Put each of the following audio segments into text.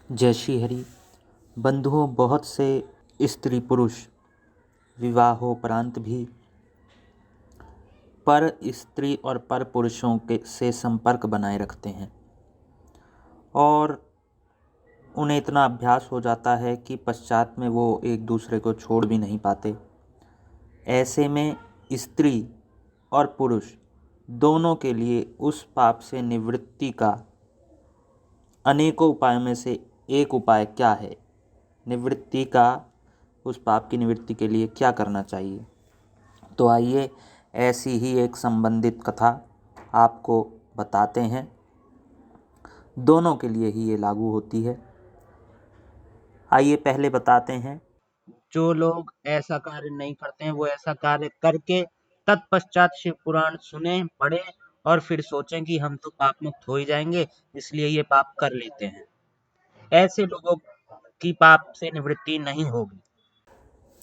जय श्री हरि। बंधुओं, बहुत से स्त्री पुरुष विवाहोपरांत भी पर स्त्री और पर पुरुषों के से संपर्क बनाए रखते हैं और उन्हें इतना अभ्यास हो जाता है कि पश्चात में वो एक दूसरे को छोड़ भी नहीं पाते। ऐसे में स्त्री और पुरुष दोनों के लिए उस पाप से निवृत्ति का अनेकों उपायों में से एक उपाय क्या है, निवृत्ति का, उस पाप की निवृत्ति के लिए क्या करना चाहिए। तो आइए ऐसी ही एक संबंधित कथा आपको बताते हैं। दोनों के लिए ही ये लागू होती है। आइए पहले बताते हैं, जो लोग ऐसा कार्य नहीं करते हैं वो ऐसा कार्य करके तत्पश्चात शिव पुराण सुने, पढ़े और फिर सोचें कि हम तो पाप मुक्त हो ही जाएंगे, इसलिए ये पाप कर लेते हैं। ऐसे लोगों की पाप से निवृत्ति नहीं होगी।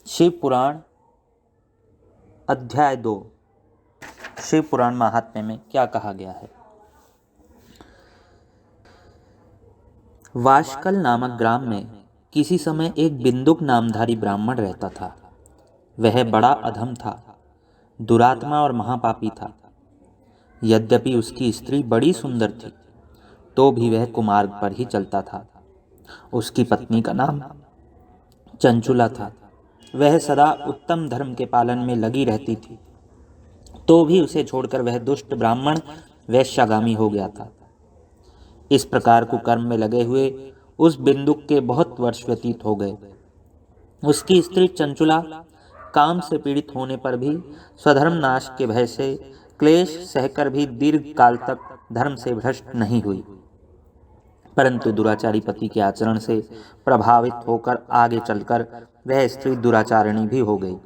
शिव पुराण अध्याय 2, शिव पुराण महात्म्य में क्या कहा गया है। वाशकल नामक ग्राम में किसी समय एक बिंदुक नामधारी ब्राह्मण रहता था। वह बड़ा अधम था, दुरात्मा और महापापी था। यद्यपि उसकी स्त्री बड़ी सुंदर थी, तो भी वह कुमार्ग पर ही चलता था। उसकी पत्नी का नाम चंचुला था। वह सदा उत्तम धर्म के पालन में लगी रहती थी, तो भी उसे छोड़कर वह दुष्ट ब्राह्मण वैश्यागामी हो गया था। इस प्रकार कुकर्म में लगे हुए उस बिंदुक के बहुत वर्ष व्यतीत हो गए। उसकी स्त्री चंचुला काम से पीड़ित होने पर भी स्वधर्म नाश के भय से क्लेश सहकर भी दीर्घ काल तक धर्म से भ्रष्ट नहीं हुई, परंतु दुराचारी पति के आचरण से प्रभावित होकर आगे चलकर वह स्त्री दुराचारिणी भी हो गई।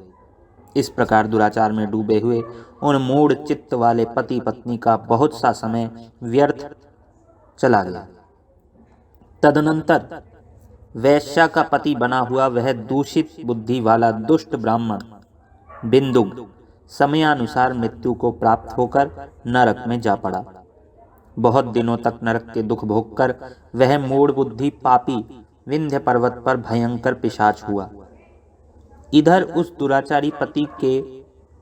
इस प्रकार दुराचार में डूबे हुए उन मूढ़ चित्त वाले पति पत्नी का बहुत सा समय व्यर्थ चला गया। तदनंतर वैश्या का पति बना हुआ वह दूषित बुद्धि वाला दुष्ट ब्राह्मण बिंदुक समयानुसार मृत्यु को प्राप्त होकर नरक में जा पड़ा। बहुत दिनों तक नरक के दुख भोगकर वह मूढ़ बुद्धि पापी विंध्य पर्वत पर भयंकर पिशाच हुआ। इधर उस दुराचारी पति के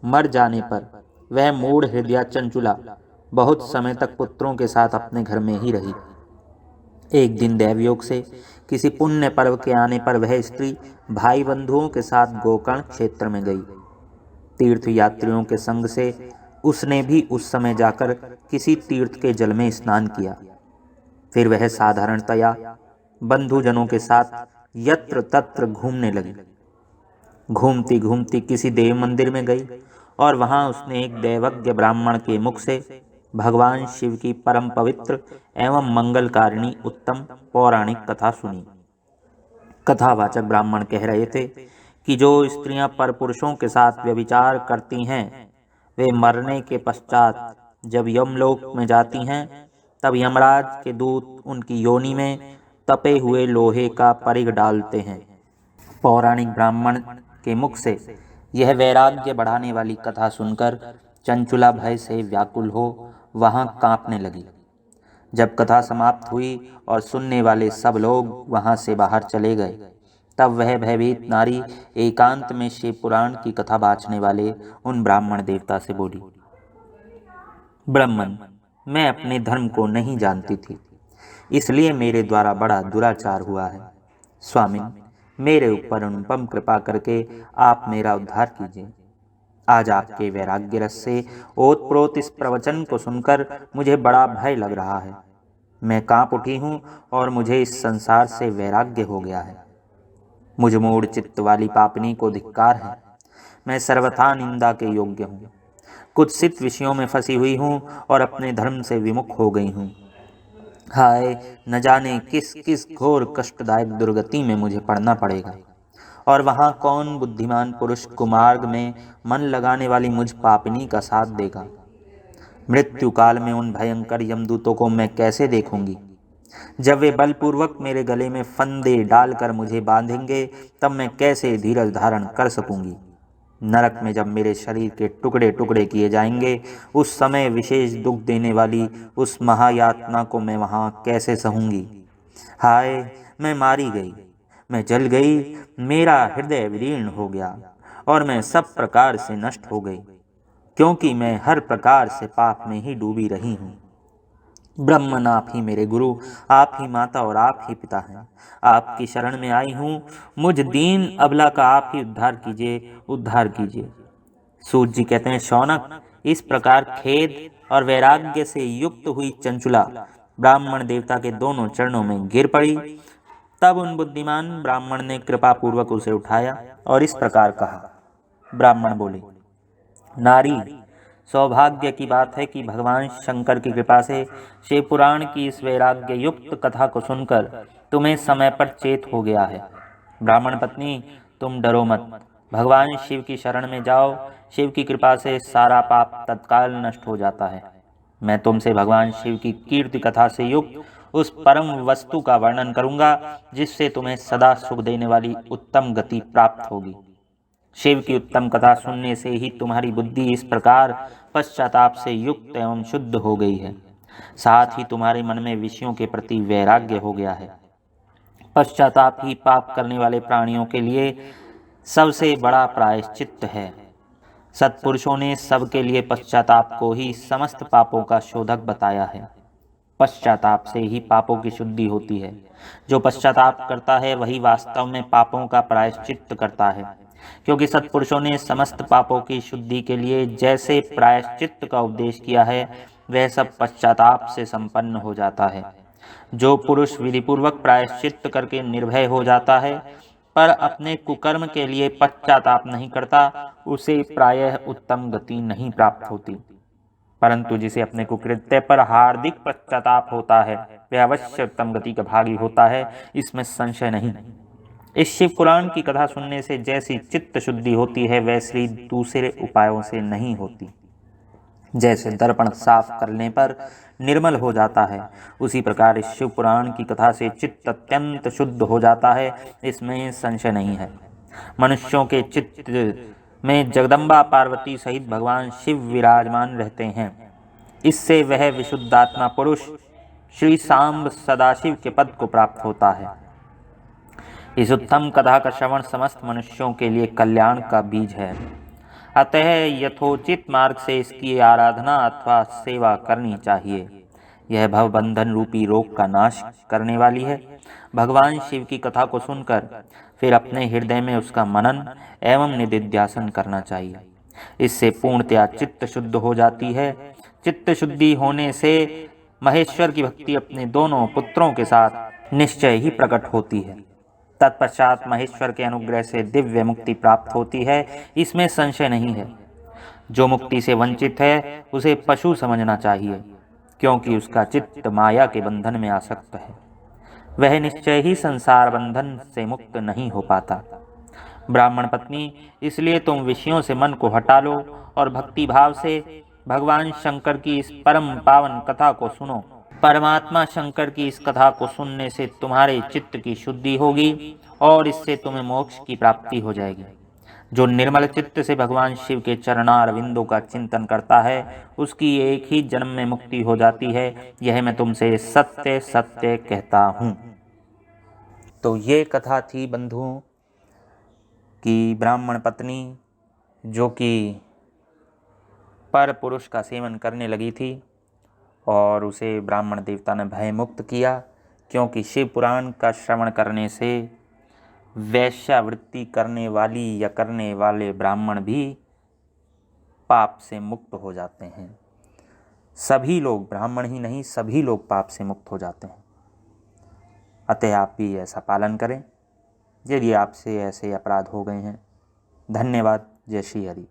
मर जाने पर वह मूढ़ हृदया चंचुला बहुत समय तक पुत्रों के साथ अपने घर में ही रही। एक दिन दैवयोग से किसी पुण्य पर्व के आने पर वह स्त्री भाई बंधुओं के साथ गोकर्ण क्षेत्र में गई। तीर्थ यात्रियों के संग से उसने भी उस समय जाकर किसी तीर्थ के जल में स्नान किया। फिर वह साधारणतया बंधुजनों के साथ यत्र तत्र घूमने लगी। घूमती घूमती किसी देव मंदिर में गई और वहां उसने एक दैवज्ञ ब्राह्मण के मुख से भगवान शिव की परम पवित्र एवं मंगलकारिणी उत्तम पौराणिक कथा सुनी। कथावाचक ब्राह्मण कह रहे थे कि जो स्त्रियां परपुरुषों के साथ व्यभिचार करती हैं, वे मरने के पश्चात जब यमलोक में जाती हैं, तब यमराज के दूत उनकी योनि में तपे हुए लोहे का परिघ डालते हैं। पौराणिक ब्राह्मण के मुख से यह वैराग्य बढ़ाने वाली कथा सुनकर चंचुला भय से व्याकुल हो वहां कांपने लगी। जब कथा समाप्त हुई और सुनने वाले सब लोग वहां से बाहर चले गए, तब वह भयभीत नारी एकांत में शिव पुराण की कथा बाँचने वाले उन ब्राह्मण देवता से बोली, ब्राह्मण, मैं अपने धर्म को नहीं जानती थी, इसलिए मेरे द्वारा बड़ा दुराचार हुआ है। स्वामिन, मेरे ऊपर अनुपम कृपा करके आप मेरा उद्धार कीजिए। आज आपके वैराग्य रस से ओतप्रोत इस प्रवचन को सुनकर मुझे बड़ा भय लग रहा है। मैं कांप उठी हूँ और मुझे इस संसार से वैराग्य हो गया है। मुझ मूढ़ चित्त वाली पापनी को धिक्कार है। मैं सर्वथा निंदा के योग्य हूँ। कुत्सित विषयों में फंसी हुई हूँ और अपने धर्म से विमुख हो गई हूँ। हाय, न जाने किस किस घोर कष्टदायक दुर्गति में मुझे पड़ना पड़ेगा, और वहाँ कौन बुद्धिमान पुरुष कुमार्ग में मन लगाने वाली मुझ पापिनी का साथ देगा। मृत्यु काल में उन भयंकर यमदूतों को मैं कैसे देखूंगी। जब वे बलपूर्वक मेरे गले में फंदे डालकर मुझे बांधेंगे, तब मैं कैसे धीरज धारण कर सकूंगी। नरक में जब मेरे शरीर के टुकड़े टुकड़े किए जाएंगे, उस समय विशेष दुख देने वाली उस महायातना को मैं वहां कैसे सहूंगी। हाय, मैं मारी गई, मैं जल गई, मेरा हृदय विदीर्ण हो गया और मैं सब प्रकार से नष्ट हो गई, क्योंकि मैं हर प्रकार से पाप में ही डूबी रही हूँ। ब्रह्मन आप ही मेरे गुरु, आप ही माता और आप ही पिता हैं। आपकी शरण में आई हूँ, मुझ दीन अबला का आप ही उद्धार कीजिए, उद्धार कीजिए। सूत जी कहते हैं, शौनक, इस प्रकार खेद और वैराग्य से युक्त हुई चंचुला ब्राह्मण देवता के दोनों चरणों में गिर पड़ी। तब उन बुद्धिमान ब्राह्मण ने कृपा पूर्वक उसे उठाया और इस प्रकार कहा। ब्राह्मण बोले, नारी, सौभाग्य की बात है कि भगवान शंकर की कृपा से शिव पुराण की इस वैराग्य युक्त कथा को सुनकर तुम्हें समय पर चेत हो गया है। ब्राह्मण पत्नी, तुम डरो मत, भगवान शिव की शरण में जाओ, शिव की कृपा से सारा पाप तत्काल नष्ट हो जाता है। मैं तुमसे भगवान शिव की कीर्ति कथा से युक्त उस परम वस्तु का वर्णन करूंगा जिससे तुम्हें सदा सुख देने वाली उत्तम गति प्राप्त होगी। शिव की उत्तम कथा सुनने से ही तुम्हारी बुद्धि इस प्रकार पश्चाताप से युक्त एवं शुद्ध हो गई है, साथ ही तुम्हारे मन में विषयों के प्रति वैराग्य हो गया है। पश्चाताप ही पाप करने वाले प्राणियों के लिए सबसे बड़ा प्रायश्चित्त है। सत्पुरुषों ने सबके लिए पश्चाताप को ही समस्त पापों का शोधक बताया है। पश्चाताप से ही पापों की शुद्धि होती है। जो पश्चाताप करता है वही वास्तव में पापों का प्रायश्चित्त करता है, क्योंकि सत्पुरुषों ने समस्त पापों की शुद्धि के लिए जैसे प्रायश्चित्त का उपदेश किया है, वह सब पश्चाताप से संपन्न हो जाता है। जो पुरुष विधिपूर्वक प्रायश्चित्त करके निर्भय हो जाता है पर अपने कुकर्म के लिए पश्चाताप नहीं करता, उसे प्रायः उत्तम गति नहीं प्राप्त होती। परंतु जिसे अपने कुकृत्य पर हार्दिक पश्चाताप होता है, वह अवश्य उत्तम गति का भागी होता है, इसमें संशय नहीं। इस शिव पुराण की कथा सुनने से जैसी चित्त शुद्धि होती है, वैसी दूसरे उपायों से नहीं होती। जैसे दर्पण साफ करने पर निर्मल हो जाता है, उसी प्रकार इस शिव पुराण की कथा से चित्त अत्यंत शुद्ध हो जाता है, इसमें संशय नहीं है। मनुष्यों के चित्त में जगदम्बा पार्वती सहित भगवान शिव विराजमान रहते हैं। इससे वह विशुद्धात्मा पुरुष श्री सांब सदाशिव के पद को प्राप्त होता है। इस उत्तम कथा का श्रवण समस्त मनुष्यों के लिए कल्याण का बीज है। अतः यथोचित मार्ग से इसकी आराधना अथवा सेवा करनी चाहिए। यह भवबंधन रूपी रोग का नाश करने वाली है। भगवान शिव की कथा को सुनकर फिर अपने हृदय में उसका मनन एवं निधिध्यासन करना चाहिए। इससे पूर्णतया चित्त शुद्ध हो जाती है। चित्त शुद्धि होने से महेश्वर की भक्ति अपने दोनों पुत्रों के साथ निश्चय ही प्रकट होती है। तत्पश्चात महेश्वर के अनुग्रह से दिव्य मुक्ति प्राप्त होती है, इसमें संशय नहीं है। जो मुक्ति से वंचित है उसे पशु समझना चाहिए, क्योंकि उसका चित्त माया के बंधन में आसक्त है। वह निश्चय ही संसार बंधन से मुक्त नहीं हो पाता। ब्राह्मण पत्नी, इसलिए तुम विषयों से मन को हटा लो और भक्ति भाव से भगवान शंकर की इस परम पावन कथा को सुनो। परमात्मा शंकर की इस कथा को सुनने से तुम्हारे चित्त की शुद्धि होगी और इससे तुम्हें मोक्ष की प्राप्ति हो जाएगी। जो निर्मल चित्त से भगवान शिव के चरणार विंदों का चिंतन करता है, उसकी एक ही जन्म में मुक्ति हो जाती है। यह मैं तुमसे सत्य सत्य कहता हूँ। तो ये कथा थी बंधुओं की ब्राह्मण पत्नी जो कि पर पुरुष का सेवन करने लगी थी और उसे ब्राह्मण देवता ने भय मुक्त किया, क्योंकि शिव पुराण का श्रवण करने से वैश्यावृत्ति करने वाली या करने वाले ब्राह्मण भी पाप से मुक्त हो जाते हैं। सभी लोग, ब्राह्मण ही नहीं, सभी लोग पाप से मुक्त हो जाते हैं। अतः आप भी ऐसा पालन करें यदि आपसे ऐसे अपराध हो गए हैं। धन्यवाद। जय श्री हरि।